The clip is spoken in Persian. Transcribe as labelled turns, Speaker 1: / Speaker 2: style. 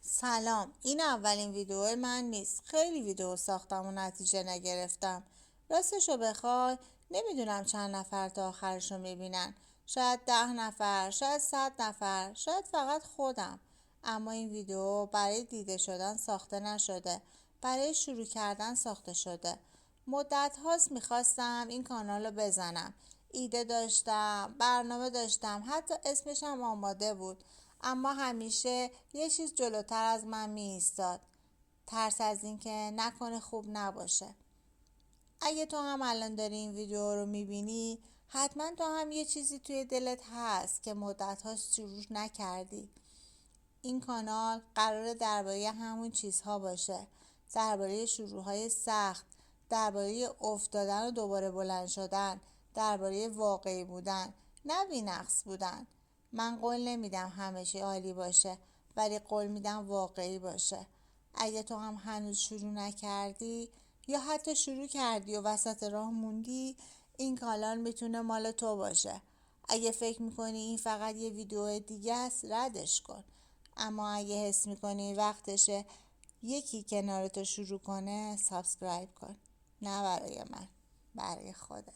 Speaker 1: سلام، این اولین ویدیو من نیست. خیلی ویدیو ساختم و نتیجه نگرفتم. راستشو بخوای نمیدونم چند نفر تا آخرشو میبینن. شاید 10 نفر، شاید 100 نفر، شاید فقط خودم. اما این ویدیو برای دیده شدن ساخته نشده، برای شروع کردن ساخته شده. مدت هاست میخواستم این کانال رو بزنم. ایده داشتم، برنامه داشتم، حتی اسمش هم آماده بود. اما همیشه یه چیز جلوتر از من می ایستاد. ترس از این که نکنه خوب نباشه. اگه تو هم الان داری این ویدیو رو میبینی، حتما تو هم یه چیزی توی دلت هست که مدت ها شروع نکردی. این کانال قراره درباره همون چیزها باشه. درباره شروعهای سخت، درباره افتادن و دوباره بلند شدن، درباره واقعی بودن، نه بی‌نقص بودن. من قول نمیدم همه چی عالی باشه، ولی قول میدم واقعی باشه. اگه تو هم هنوز شروع نکردی یا حتی شروع کردی و وسط راه موندی، این کانال میتونه مال تو باشه. اگه فکر میکنی این فقط یه ویدیو دیگه است، ردش کن. اما اگه حس میکنی وقتشه یکی کنارتو شروع کنه، سابسکرایب کن. نه برای من، برای خودت.